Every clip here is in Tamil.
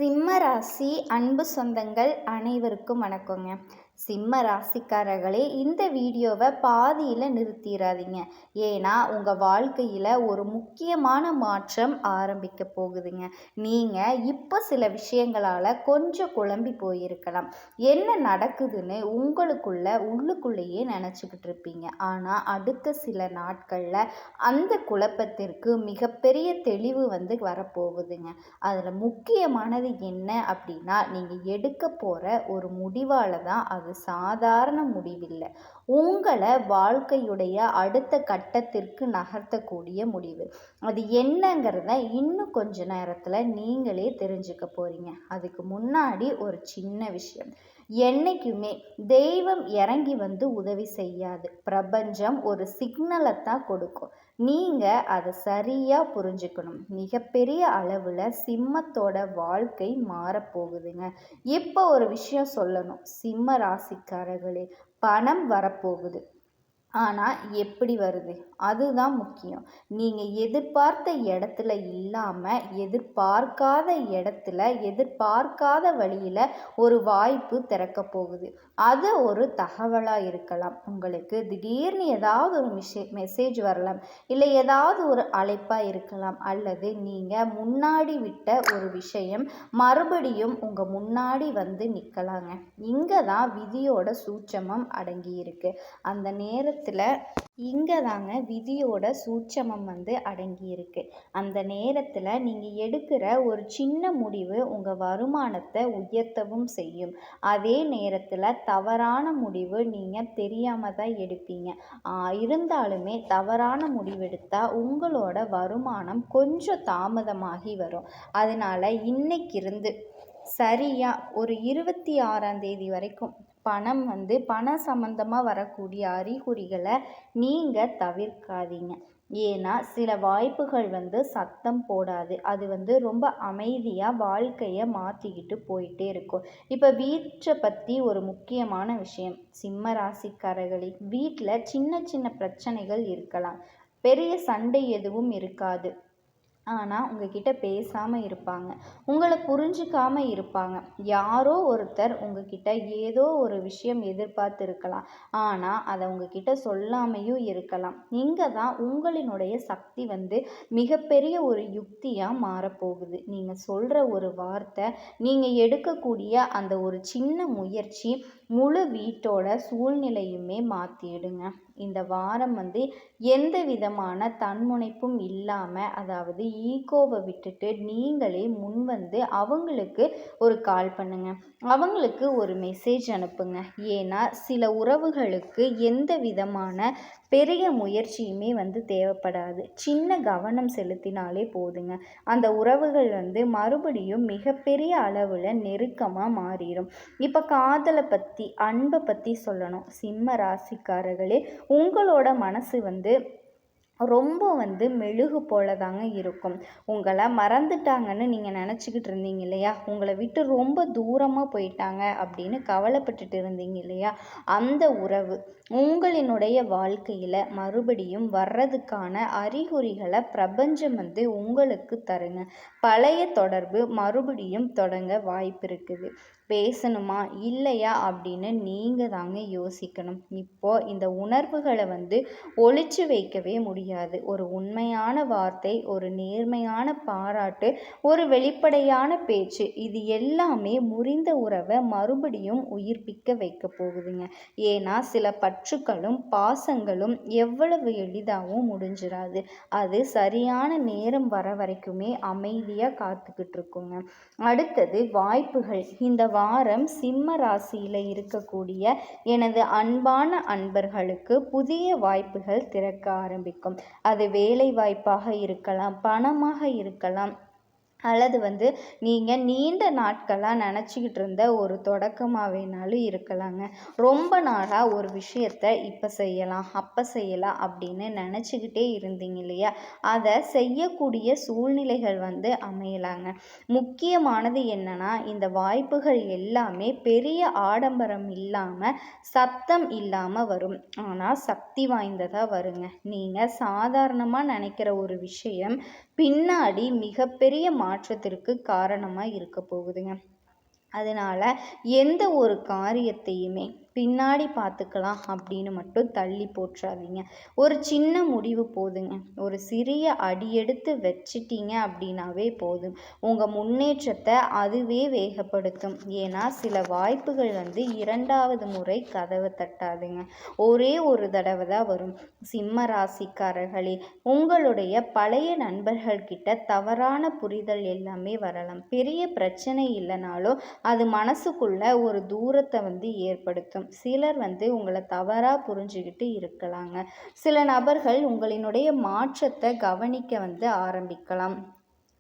சிம்ம ராசி அன்பு சொந்தங்கள் அனைவருக்கும் வணக்கங்க. சிம்ம ராசிக்காரர்களே, இந்த வீடியோவை பாதியில் நிறுத்திடாதீங்க. ஏன்னா உங்கள் வாழ்க்கையில் ஒரு முக்கியமான மாற்றம் ஆரம்பிக்க போகுதுங்க. நீங்கள் இப்போ சில விஷயங்களால் கொஞ்சம் குழம்பி போயிருக்கலாம். என்ன நடக்குதுன்னு உள்ளுக்குள்ளேயே நினச்சிக்கிட்டு இருப்பீங்க. ஆனால் அடுத்த சில நாட்களில் அந்த குழப்பத்திற்கு மிகப்பெரிய தெளிவு வரப்போகுதுங்க. அதில் முக்கியமானது என்ன அப்படின்னா, நீங்கள் எடுக்க போகிற ஒரு முடிவால் தான் அது சாதாரண முடிவில்லை. உங்களை வாழ்க்கையுடைய அடுத்த கட்டத்திற்கு நகர்த்தக்கூடிய முடிவு. அது என்னங்கிறத இன்னும் கொஞ்ச நேரத்தில் நீங்களே தெரிஞ்சுக்க போறீங்க. அதுக்கு முன்னாடி ஒரு சின்ன விஷயம். என்னைக்குமே தெய்வம் இறங்கி உதவி செய்யாது. பிரபஞ்சம் ஒரு சிக்னலை தான் கொடுக்கும். நீங்கள் அதை சரியாக புரிஞ்சுக்கணும். மிகப்பெரிய அளவில் சிம்மத்தோட வாழ்க்கை மாறப்போகுதுங்க. இப்போ ஒரு விஷயம் சொல்லணும். சிம்ம ராசிக்காரர்களே, பணம் வரப்போகுது. ஆனால் எப்படி வருது அதுதான் முக்கியம். நீங்கள் எதிர்பார்த்த இடத்துல இல்லாமல் எதிர்பார்க்காத இடத்துல எதிர்பார்க்காத வழியில் ஒரு வாய்ப்பு திறக்க போகுது. அது ஒரு தகவலாக இருக்கலாம். உங்களுக்கு திடீர்னு ஏதாவது ஒரு மெசேஜ் வரலாம், இல்லை ஏதாவது ஒரு அழைப்பாக இருக்கலாம், அல்லது நீங்கள் முன்னாடி விட்ட ஒரு விஷயம் மறுபடியும் உங்கள் முன்னாடி நிற்கலாங்க. இங்கே தான் விதியோட சூட்சமம் அடங்கி இருக்கு. அந்த நேரத்தில் இங்கே தாங்க விதியோட சூட்சமம் அடங்கி இருக்கு. அந்த நேரத்தில் நீங்கள் எடுக்கிற ஒரு சின்ன முடிவு உங்கள் வருமானத்தை உயர்த்தவும் செய்யும். அதே நேரத்தில் தவறான முடிவு நீங்கள் தெரியாமல் தான் எடுப்பீங்க. இருந்தாலுமே தவறான முடிவெடுத்தால் உங்களோட வருமானம் கொஞ்சம் தாமதமாகி வரும். அதனால் இன்னைக்கிருந்து சரியாக ஒரு 26ஆம் தேதி வரைக்கும் பணம் சம்பந்தமாக வரக்கூடிய அறிகுறிகளை நீங்கள் தவிர்க்காதீங்க. ஏன்னா சில வாய்ப்புகள் சத்தம் போடாது. அது ரொம்ப அமைதியாக வாழ்க்கையை மாற்றிக்கிட்டு போயிட்டே இருக்கும். இப்போ வீட்டை பற்றி ஒரு முக்கியமான விஷயம். சிம்ம ராசிக்காரர்களே, வீட்டில் சின்ன சின்ன பிரச்சனைகள் இருக்கலாம். பெரிய சண்டை எதுவும் இருக்காது. ஆனால் உங்ககிட்ட பேசாமல் இருப்பாங்க, உங்களை புரிஞ்சிக்காமல் இருப்பாங்க. யாரோ ஒருத்தர் உங்ககிட்ட ஏதோ ஒரு விஷயம் எதிர்பார்த்து இருக்கலாம், ஆனால் அதை உங்ககிட்ட சொல்லாமையும் இருக்கலாம். இங்கே தான் உங்களினுடைய சக்தி மிகப்பெரிய ஒரு யுக்தியாக மாறப்போகுது. நீங்கள் சொல்கிற ஒரு வார்த்தை, நீங்கள் எடுக்கக்கூடிய அந்த ஒரு சின்ன முயற்சி முழு வீட்டோட சூழ்நிலையுமே மாற்றிடுங்க. இந்த வாரம் எந்த விதமான தன்முனைப்பும் இல்லாமல், அதாவது ஈகோவை விட்டுட்டு நீங்களே அவங்களுக்கு ஒரு கால் பண்ணுங்க, அவங்களுக்கு ஒரு மெசேஜ் அனுப்புங்க. ஏன்னா சில உறவுகளுக்கு எந்த விதமான பெரிய முயற்சியுமே தேவைப்படாது. சின்ன கவனம் செலுத்தினாலே போதுங்க. அந்த உறவுகள் மறுபடியும் மிகப்பெரிய அளவில் நெருக்கமாக மாறிடும். இப்போ காதலை பற்றி, அன்பை பற்றி சொல்லணும். சிம்ம ராசிக்காரர்களே, உங்களோட மனசு ரொம்ப மெழுகு போல தாங்க இருக்கும். உங்களை மறந்துட்டாங்கன்னு நீங்கள் நினச்சிக்கிட்டு இருந்தீங்க இல்லையா, உங்களை விட்டு ரொம்ப தூரமாக போயிட்டாங்க அப்படின்னு கவலைப்பட்டுட்டு இருந்தீங்க இல்லையா, அந்த உறவு உங்களினுடைய வாழ்க்கையில் மறுபடியும் வர்றதுக்கான அறிகுறிகளை பிரபஞ்சம் உங்களுக்கு தருங்க. பழைய தொடர்பு மறுபடியும் தொடங்க வாய்ப்பு இருக்குது. பேசணுமா இல்லையா அப்படின்னு நீங்கள் தாங்க யோசிக்கணும். இப்போது இந்த உணர்வுகளை ஒளிச்சு வைக்கவே முடியாது. ஒரு உண்மையான வார்த்தை, ஒரு நேர்மையான பாராட்டு, ஒரு வெளிப்படையான பேச்சு, இது எல்லாமே முறிந்த உறவை மறுபடியும் உயிர்ப்பிக்க வைக்க போகுதுங்க. ஏன்னா சில பற்றுக்களும் பாசங்களும் எவ்வளவு எளிதாகவும் முடிஞ்சிடாது. அது சரியான நேரம் வர வரைக்குமே அமைதியாக காத்துக்கிட்டு இருக்குங்க. அடுத்தது வாய்ப்புகள். இந்த வாரம் சிம்ம ராசியில் இருக்கக்கூடிய எனது அன்பான அன்பர்களுக்கு புதிய வாய்ப்புகள் திறக்க ஆரம்பிக்கும். அது வேலை வாய்ப்பாக இருக்கலாம், பணமாக இருக்கலாம், அல்லது நீங்கள் நீண்ட நாட்களாக நினச்சிக்கிட்டு இருந்த ஒரு தொடக்கமாக வேணாலும் இருக்கலாங்க. ரொம்ப நாளாக ஒரு விஷயத்தை இப்போ செய்யலாம் அப்போ செய்யலாம் அப்படின்னு நினச்சிக்கிட்டே இருந்தீங்க இல்லையா, அதை செய்யக்கூடிய சூழ்நிலைகள் அமையலாங்க. முக்கியமானது என்னன்னா, இந்த வாய்ப்புகள் எல்லாமே பெரிய ஆடம்பரம் இல்லாமல் சத்தம் இல்லாமல் வரும். ஆனால் சக்தி வாய்ந்ததாக வருங்க. நீங்கள் சாதாரணமாக நினைக்கிற ஒரு விஷயம் பின்னாடி மிகப்பெரிய மாற்றத்திற்கு காரணமாக இருக்க போகுதுங்க. அதனால் எந்த ஒரு காரியத்தையுமே பின்னாடி பார்த்துக்கலாம் அப்படின்னு மட்டும் தள்ளி போட்டுறாதீங்க. ஒரு சின்ன முடிவு போதுங்க. ஒரு சிறிய அடி எடுத்து வச்சிட்டீங்க அப்படின்னாவே போதும். உங்கள் முன்னேற்றத்தை அதுவே வேகப்படுத்தும். ஏன்னா சில வாய்ப்புகள் இரண்டாவது முறை கதவை தட்டாதுங்க. ஒரே ஒரு தடவை தான் வரும். சிம்ம ராசிக்காரர்களே, உங்களுடைய பழைய நண்பர்கள்கிட்ட தவறான புரிதல் எல்லாமே வரலாம். பெரிய பிரச்சனை இல்லைனாலும் அது மனசுக்குள்ள ஒரு தூரத்தை ஏற்படுத்தும். சிலர் உங்களை தவறாக புரிஞ்சுக்கிட்டு இருக்கலாங்க. சில நபர்கள் உங்களினுடைய மாற்றத்தை கவனிக்க ஆரம்பிக்கலாம்.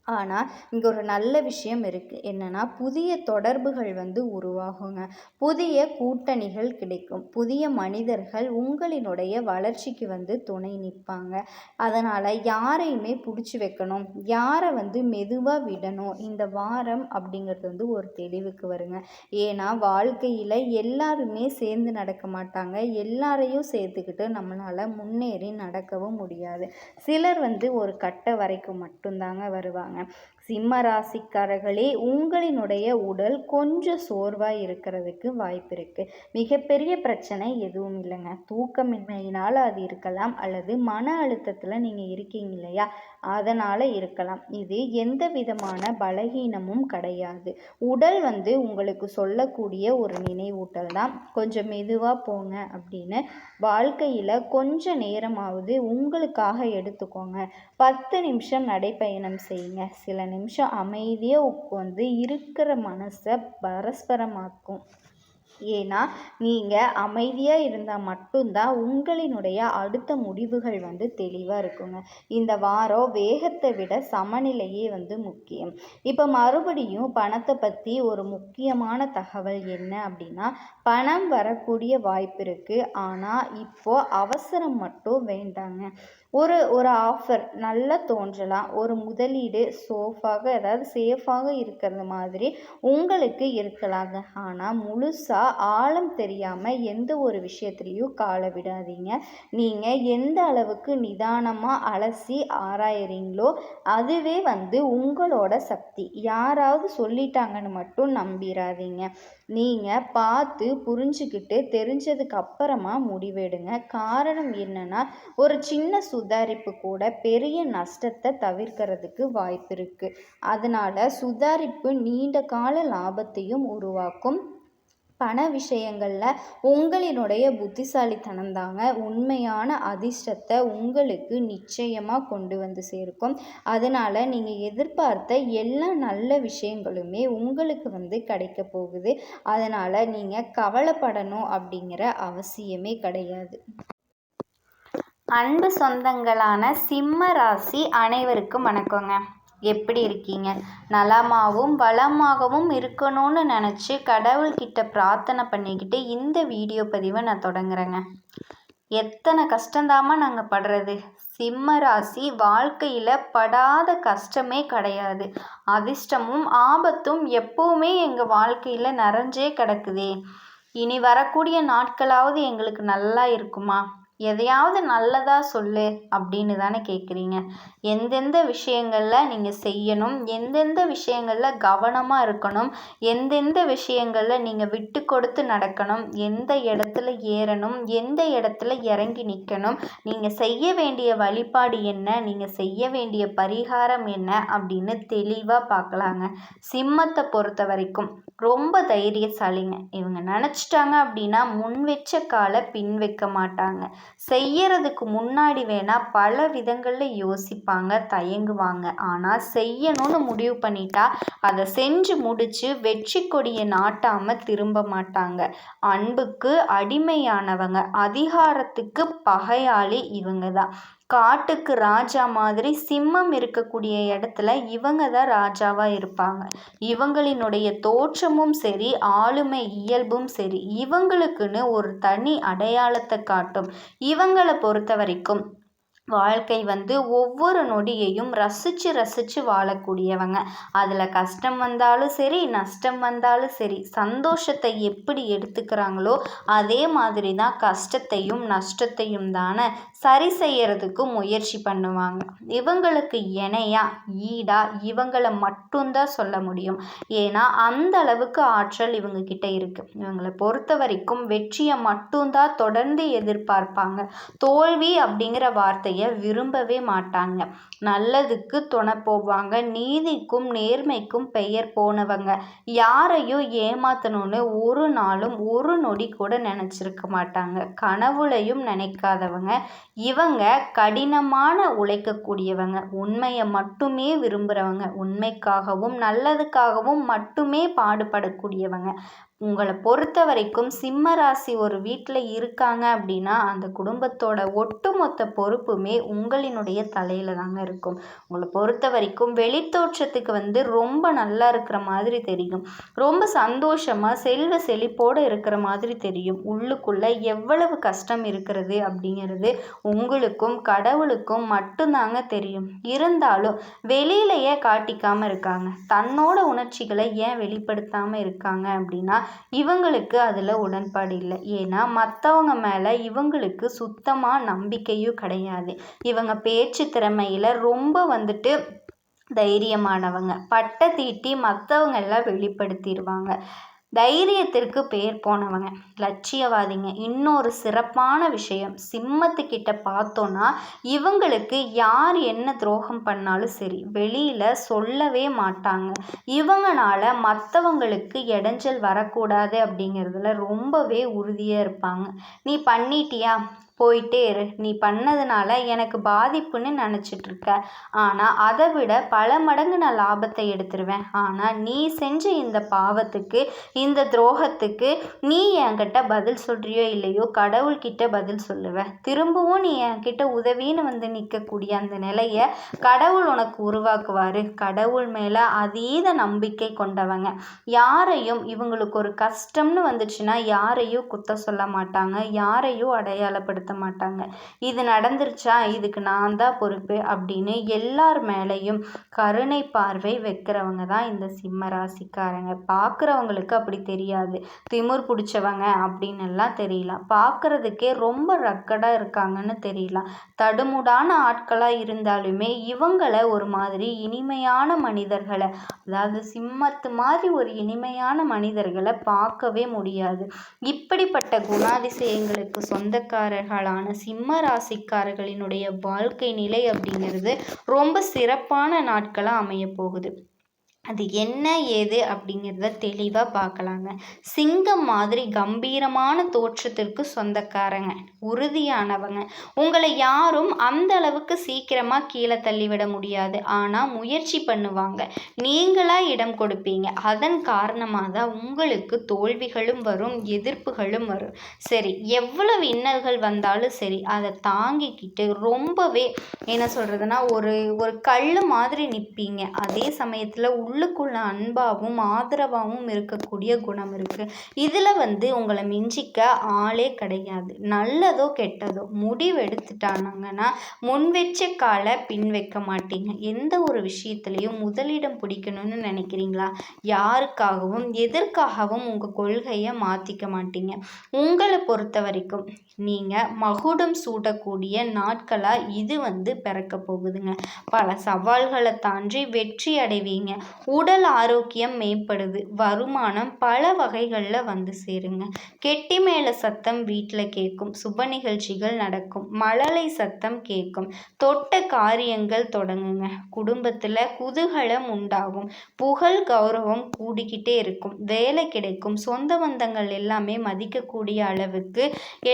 ஆனால் இங்கே ஒரு நல்ல விஷயம் இருக்குது. என்னென்னா, புதிய தொடர்புகள் உருவாகுங்க. புதிய கூட்டணிகள் கிடைக்கும். புதிய மனிதர்கள் உங்களினுடைய வளர்ச்சிக்கு துணை நிற்பாங்க. அதனால் யாரையுமே பிடிச்சி வைக்கணும், யாரை மெதுவாக விடணும், இந்த வாரம் அப்படிங்கிறது ஒரு தெளிவுக்கு வருங்க. ஏன்னா வாழ்க்கையில் எல்லாருமே சேர்ந்து நடக்க மாட்டாங்க. எல்லாரையும் சேர்த்துக்கிட்டு நம்மளால் முன்னேறி நடக்கவும் முடியாது. சிலர் ஒரு கட்ட வரைக்கும் மட்டும்தாங்க வருவாங்க. சிம்ம ராசிக்காரர்களே, உங்களினுடைய உடல் கொஞ்சம் சோர்வாக இருக்கிறதுக்கு வாய்ப்பு இருக்குது. மிகப்பெரிய பிரச்சனை எதுவும் இல்லைங்க. தூக்கமின்மையினால் அது இருக்கலாம், அல்லது மன அழுத்தத்தில் நீங்கள் இருக்கீங்க இல்லையா, அதனால் இருக்கலாம். இது எந்த விதமான பலகீனமும் கிடையாது. உடல் உங்களுக்கு சொல்லக்கூடிய ஒரு நினைவூட்டல் தான். கொஞ்சம் மெதுவாக போங்க அப்படின்னு. வாழ்க்கையில் கொஞ்சம் நேரமாவது உங்களுக்காக எடுத்துக்கோங்க. 10 நிமிஷம் நடைப்பயணம் செய்யுங்க. சில நிமிஷம் அமைதியாக உட்காந்து இருக்கிற மனசை பரஸ்பரமாக்கும். ஏன்னா நீங்கள் அமைதியாக இருந்தால் மட்டும்தான் உங்களினுடைய அடுத்த முடிவுகள் தெளிவாக இருக்குங்க. இந்த வாரம் வேகத்தை விட சமநிலையே முக்கியம். இப்போ மறுபடியும் பணத்தை பற்றி ஒரு முக்கியமான தகவல் என்ன அப்படின்னா, பணம் வரக்கூடிய வாய்ப்பு இருக்குது. ஆனால் இப்போது அவசரம் மட்டும் வேண்டாங்க. ஒரு ஆஃபர் நல்லா தோன்றலாம். ஒரு முதலீடு சேஃபாக இருக்கிறது மாதிரி உங்களுக்கு இருக்கலாங்க. ஆனால் முழுசாக ஆழம் தெரியாமல் எந்த ஒரு விஷயத்துலையும் காலை விடாதீங்க. நீங்கள் எந்த அளவுக்கு நிதானமாக அலசி ஆராயிறீங்களோ அதுவே உங்களோட சக்தி. யாராவது சொல்லிட்டாங்கன்னு மட்டும் நம்பிடாதீங்க. நீங்கள் பார்த்து புரிஞ்சுக்கிட்டு தெரிஞ்சதுக்கு அப்புறமா முடிவெடுங்க. காரணம் என்னன்னா, ஒரு சின்ன சுதாரிப்பு கூட பெரிய நஷ்டத்தை தவிர்க்கிறதுக்கு வாய்ப்பு இருக்குது. அதனால் சுதாரிப்பு நீண்ட கால லாபத்தையும் உருவாக்கும். பண விஷயங்களில் உங்களினுடைய புத்திசாலித்தனம் தாங்க உண்மையான அதிர்ஷ்டத்தை உங்களுக்கு நிச்சயமாக கொண்டு சேர்க்கும். அதனால் நீங்கள் எதிர்பார்த்த எல்லா நல்ல விஷயங்களுமே உங்களுக்கு கிடைக்க போகுது. அதனால் நீங்கள் கவலைப்படணும் அப்படிங்கிற அவசியமே கிடையாது. அன்பு சொந்தங்களான சிம்ம ராசி அனைவருக்கும் வணக்கங்க. எப்படி இருக்கீங்க? நலமாகவும் வளமாகவும் இருக்கணும்னு நினச்சி கடவுள்கிட்ட பிரார்த்தனை பண்ணிக்கிட்டு இந்த வீடியோ பதிவை நான் தொடங்குறேங்க. எத்தனை கஷ்டந்தாமா நாங்கள் படுறது? சிம்ம ராசி வாழ்க்கையில் படாத கஷ்டமே கிடையாது. அதிர்ஷ்டமும் ஆபத்தும் எப்போவுமே எங்கள் வாழ்க்கையில் நிறைஞ்சே கிடக்குதே. இனி வரக்கூடிய நாட்களாவது எங்களுக்கு நல்லா இருக்குமா? எதையாவது நல்லதாக சொல்லு அப்படின்னு தானே கேட்குறீங்க. எந்தெந்த விஷயங்களில் நீங்கள் செய்யணும், எந்தெந்த விஷயங்களில் கவனமாக இருக்கணும், எந்தெந்த விஷயங்களில் நீங்கள் விட்டு கொடுத்து நடக்கணும், எந்த இடத்துல ஏறணும், எந்த இடத்துல இறங்கி நிற்கணும், நீங்கள் செய்ய வேண்டிய வழிபாடு என்ன, நீங்கள் செய்ய வேண்டிய பரிகாரம் என்ன அப்படின்னு தெளிவாக பார்க்கலாங்க. சிம்மத்தை பொறுத்த வரைக்கும் ரொம்ப தைரியசாலிங்க. இவங்க நினச்சிட்டாங்க அப்படின்னா முன் வச்ச காலை பின் வைக்க மாட்டாங்க. செய்யறதுக்கு முன்னாடி வேணால் பல விதங்களில் யோசிப்பாங்க, தயங்குவாங்க. ஆனால் செய்யணும்னு முடிவு பண்ணிட்டா அதை செஞ்சு முடித்து வெற்றி கொடியை நாட்டாமல் திரும்ப மாட்டாங்க. அன்புக்கு அடிமையானவங்க, அதிகாரத்துக்கு பகையாளி இவங்க தான். காட்டுக்கு ராஜா மாதிரி சிம்மம் இருக்கக்கூடிய இடத்துல இவங்க தான் ராஜாவாக இருப்பாங்க. இவங்களினுடைய தோற்றமும் சரி, ஆளுமை இயல்பும் சரி, இவங்களுக்குன்னு ஒரு தனி அடையாளத்தை காட்டும். இவங்களை பொறுத்த வரைக்கும் வாழ்க்கை வந்து ஒவ்வொரு நொடியையும் ரசித்து ரசித்து வாழக்கூடியவங்க. அதில் கஷ்டம் வந்தாலும் சரி, நஷ்டம் வந்தாலும் சரி, சந்தோஷத்தை எப்படி எடுத்துக்கிறாங்களோ அதே மாதிரி தான் கஷ்டத்தையும் நஷ்டத்தையும் தானே சரி செய்யறதுக்கு முயற்சி பண்ணுவாங்க. இவங்களுக்கு இணையா ஈடா இவங்களை மட்டும்தான் சொல்ல முடியும். ஏன்னா அந்த அளவுக்கு ஆற்றல் இவங்க கிட்ட இருக்கு. இவங்களை பொறுத்த வரைக்கும் வெற்றியை மட்டும்தான் தொடர்ந்து எதிர்பார்ப்பாங்க. தோல்வி அப்படிங்கிற வார்த்தையை விரும்பவே மாட்டாங்க. நல்லதுக்கு துணை போவாங்க. நீதிக்கும் நேர்மைக்கும் பெயர் போனவங்க. யாரையும் ஏமாத்தணும்னு ஒரு நாளும் ஒரு நொடி கூட நினைச்சிருக்க மாட்டாங்க. கனவுலையும் நினைக்காதவங்க. இவங்க கடினமான உழைக்கக்கூடியவங்க. உண்மையை மட்டுமே விரும்புகிறவங்க. உண்மைக்காகவும் நல்லதுக்காகவும் மட்டுமே பாடுபடக்கூடியவங்க. உங்களை பொறுத்த வரைக்கும் சிம்ம ராசி ஒரு வீட்டில் இருக்காங்க அப்படின்னா அந்த குடும்பத்தோட ஒட்டுமொத்த பொறுப்புமே உங்களினுடைய தலையில் தாங்க இருக்கும். உங்களை பொறுத்த வரைக்கும் வெளித்தோற்றத்துக்கு வந்து ரொம்ப நல்லா இருக்கிற மாதிரி தெரியும். ரொம்ப சந்தோஷமாக செல்வ செழிப்போடு இருக்கிற மாதிரி தெரியும். உள்ளுக்குள்ளே எவ்வளவு கஷ்டம் இருக்கிறது அப்படிங்கிறது உங்களுக்கும் கடவுளுக்கும் மட்டும்தாங்க தெரியும். இருந்தாலும் வெளியிலையே காட்டிக்காமல் இருக்காங்க. தன்னோட உணர்ச்சிகளை ஏன் வெளிப்படுத்தாமல் இருக்காங்க அப்படின்னா இவங்களுக்கு அதில் உடன்பாடு இல்லை. ஏன்னா மற்றவங்க மேலே இவங்களுக்கு சுத்தமாக நம்பிக்கையும் கிடையாது. இவங்க பேச்சு திறமையில் ரொம்ப வந்துட்டு தைரியமானவங்க. பட்டை தீட்டி மற்றவங்க எல்லாம் வெளிப்படுத்திடுவாங்க. தைரியத்திற்கு பேர் போனவங்க. லட்சியவாதிங்க. இன்னொரு சிறப்பான விஷயம், சிம்மத்துக்கிட்ட பார்த்தோன்னா இவங்களுக்கு யார் என்ன துரோகம் பண்ணாலும் சரி வெளியில் சொல்லவே மாட்டாங்க. இவங்கனால மற்றவங்களுக்கு இடைஞ்சல் வரக்கூடாது அப்படிங்கிறதுல ரொம்பவே உறுதியாக இருப்பாங்க. நீ பண்ணிட்டியா போயிட்டே இரு. நீ பண்ணதுனால எனக்கு பாதிப்புன்னு நினச்சிட்ருக்க. ஆனால் அதை விட பல மடங்கு நான் லாபத்தை எடுத்துருவேன். ஆனால் நீ செஞ்ச இந்த பாவத்துக்கு இந்த துரோகத்துக்கு நீ என்கிட்ட பதில் சொல்கிறியோ இல்லையோ கடவுள்கிட்ட பதில் சொல்லுவேன். திரும்பவும் நீ என்கிட்ட உதவின்னு வந்து நிற்கக்கூடிய அந்த நிலையை கடவுள் உனக்கு உருவாக்குவார். கடவுள் மேலே அதீத நம்பிக்கை கொண்டவங்க. யாரையும் இவங்களுக்கு ஒரு கஷ்டம்னு வந்துச்சுன்னா யாரையும் குத்த சொல்ல மாட்டாங்க. யாரையும் அடையாளப்படுத்த மாட்டாங்க. இது நடந்துருச்சா இதுக்கு நான் தான் பொறுப்பு அப்படின்னு எல்லார் மேலேயும் கருணை பார்வை வைக்கிறவங்க தான் இந்த சிம்ம ராசிக்காரங்க. பார்க்குறவங்களுக்கு அப்படி தெரியாது. திமிர் பிடிச்சவங்க அப்படின்னு எல்லாம் தெரியலாம். பார்க்குறதுக்கே ரொம்ப ரக்கடாக இருக்காங்கன்னு தெரியலாம். தடுமுடான ஆட்களாக இருந்தாலுமே இவங்களை ஒரு மாதிரி இனிமையான மனிதர்களை, அதாவது சிம்மத்து மாதிரி ஒரு இனிமையான மனிதர்களை பார்க்கவே முடியாது. இப்படிப்பட்ட குணாதிசயங்களுக்கு சொந்தக்காரர்களான சிம்ம ராசிக்காரர்களினுடைய வாழ்க்கை நிலை அப்படிங்கிறது ரொம்ப சிறப்பான நாட்களாக அமைய போகுது. அது என்ன ஏது அப்படிங்கிறத தெளிவாக பார்க்கலாங்க. சிங்கம் மாதிரி கம்பீரமான தோற்றத்திற்கு சொந்தக்காரங்க. உறுதியானவங்க. உங்களை யாரும் அந்த அளவுக்கு சீக்கிரமாக கீழே தள்ளிவிட முடியாது. ஆனால் முயற்சி பண்ணுவாங்க. நீங்களாக இடம் கொடுப்பீங்க. அதன் காரணமாக தான் உங்களுக்கு தோல்விகளும் வரும், எதிர்ப்புகளும் வரும். சரி, எவ்வளவு இன்னல்கள் வந்தாலும் சரி அதை தாங்கிக்கிட்டு ரொம்பவே என்ன சொல்கிறதுனா ஒரு ஒரு கல் மாதிரி நிற்பீங்க. அதே சமயத்தில் உள்ளுக்குள்ள அன்பாகவும் ஆதரவாகவும் இருக்கக்கூடிய குணம் இருக்குது. இதில் வந்து உங்களை மிஞ்சிக்க ஆளே கிடையாது. நல்லதோ கெட்டதோ முடிவெடுத்துட்டானாங்கன்னா முன் வச்ச காலை பின் வைக்க மாட்டீங்க. எந்த ஒரு விஷயத்துலையும் முதலிடம் பிடிக்கணும்னு நினைக்கிறீங்களா? யாருக்காகவும் எதற்காகவும் உங்கள் கொள்கையை மாற்றிக்க மாட்டீங்க. உங்களை பொறுத்த வரைக்கும் நீங்கள் மகுடம் சூடக்கூடிய நாட்களாக இது வந்து பிறக்க போகுதுங்க. பல சவால்களை தாண்டி வெற்றி அடைவீங்க. உடல் ஆரோக்கியம் மேம்படுது. வருமானம் பல வகைகளில் வந்து சேருங்க. கெட்டி மேல சத்தம் வீட்டில் கேட்கும். சுப நிகழ்ச்சிகள் நடக்கும். மழலை சத்தம் கேட்கும். தொட்ட காரியங்கள் தொடங்குங்க. குடும்பத்தில் குதூகலம் உண்டாகும். புகழ் கௌரவம் கூடிக்கிட்டே இருக்கும். வேலை கிடைக்கும். சொந்த பந்தங்கள் எல்லாமே மதிக்கக்கூடிய அளவுக்கு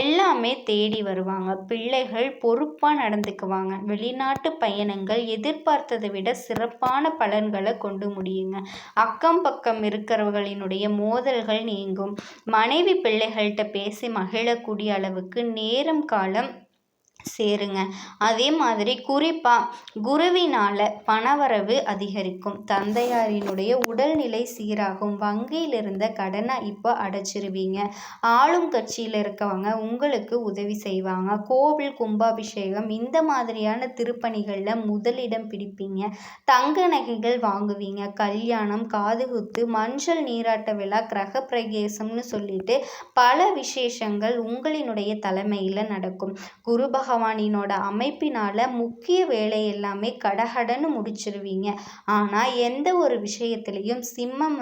எல்லாமே தேடி வருவாங்க. பிள்ளைகள் பொறுப்பாக நடந்துக்குவாங்க. வெளிநாட்டு பயணங்கள் எதிர்பார்த்ததை விட சிறப்பான பலன்களை கொண்டு முடியுங்க. அக்கம் பக்கம் இருக்கிறவர்களினுடைய மோதல்கள் நீங்கும். மனைவி பிள்ளைகள்கிட்ட பேசி மகிழக்கூடிய அளவுக்கு நேரம் காலம் சேருங்க. அதே மாதிரி குறிப்பாக குருவினால் பணவரவு அதிகரிக்கும். தந்தையாரினுடைய உடல்நிலை சீராகும். வங்கியில் இருந்த கடனை இப்போ அடைச்சிருவீங்க. ஆளும் கட்சியில் இருக்கவங்க உங்களுக்கு உதவி செய்வாங்க. கோவில் கும்பாபிஷேகம் இந்த மாதிரியான திருப்பணிகளில் முதலிடம் பிடிப்பீங்க. தங்க நகைகள் வாங்குவீங்க. கல்யாணம், காதுகுத்து, மஞ்சள் நீராட்ட விழா, கிரக பிரவேசம்னு சொல்லிட்டு பல விசேஷங்கள் உங்களினுடைய தலைமையில் நடக்கும். குரு பகவானினோட அமைப்பினால் முக்கிய வேலை எல்லாமே கடகடன்னு முடிச்சிருவீங்க. ஆனால் எந்த ஒரு விஷயத்துலையும் சிம்மம்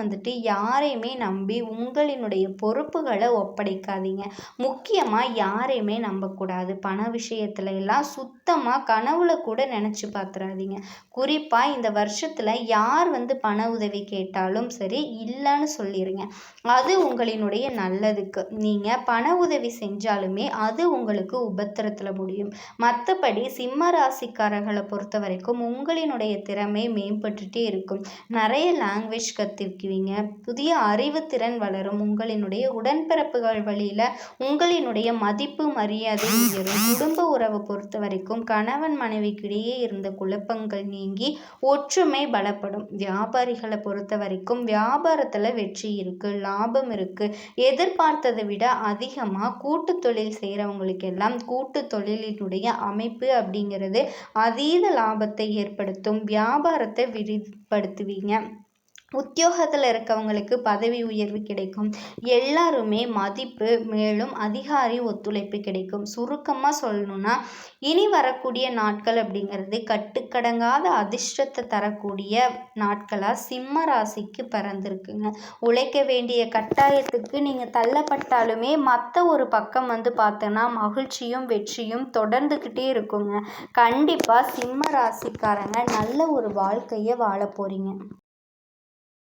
யாரையுமே நம்பி உங்களினுடைய பொறுப்புகளை ஒப்படைக்காதீங்க. முக்கியமாக யாரையுமே நம்பக்கூடாது. பண விஷயத்துல எல்லாம் சுத்தமாக கனவுல கூட நினச்சி பார்த்துறாதீங்க. குறிப்பாக இந்த வருஷத்தில் யார் பண உதவி கேட்டாலும் சரி இல்லைன்னு சொல்லிடுங்க. அது உங்களினுடைய நல்லதுக்கு. நீங்கள் பண உதவி செஞ்சாலுமே அது உங்களுக்கு உபத்திரத்தில் முடியும். மற்றபடி சிம்ம ராசிக்காரர்களை பொறுத்த வரைக்கும் உங்களினுடைய திறமை மேம்பட்டுட்டே இருக்கும். நிறைய லாங்குவேஜ் கற்றுக்குவீங்க. புதிய அறிவுத்திறன் வளரும். உங்களினுடைய உடன்பிறப்புகள் வழியில் உங்களினுடைய மதிப்பு மரியாதை உயரும். குடும்ப உறவை பொறுத்த வரைக்கும் கணவன் மனைவிக்கிடையே இருந்த குழப்பங்கள் நீங்கி ஒற்றுமை பலப்படும். வியாபாரிகளை பொறுத்த வரைக்கும் வியாபாரத்தில் வெற்றி இருக்குது, லாபம் இருக்குது. எதிர்பார்த்ததை விட அதிகமாக கூட்டு தொழில் செய்கிறவங்களுக்கு எல்லாம் கூட்டு தொழிலினுடைய அமைப்பு அப்படிங்கிறது அதீத லாபத்தை ஏற்படுத்தும். வியாபாரத்தை விரிவுபடுத்துவீங்க. உத்தியோகத்தில் இருக்கவங்களுக்கு பதவி உயர்வு கிடைக்கும். எல்லாருமே மதிப்பு, மேலும் அதிகாரி ஒத்துழைப்பு கிடைக்கும். சுருக்கமாக சொல்லணும்னா இனி வரக்கூடிய நாட்கள் அப்படிங்கிறது கட்டுக்கடங்காத அதிர்ஷ்டத்தை தரக்கூடிய நாட்களாக சிம்ம ராசிக்கு பிறந்திருக்குங்க. உழைக்க வேண்டிய கட்டாயத்துக்கு நீங்கள் தள்ளப்பட்டாலுமே மற்ற ஒரு பக்கம் பார்த்தோன்னா மகிழ்ச்சியும் வெற்றியும் தொடர்ந்துக்கிட்டே இருக்குங்க. கண்டிப்பாக சிம்ம ராசிக்காரங்க நல்ல ஒரு வாழ்க்கையை வாழ போகிறீங்க.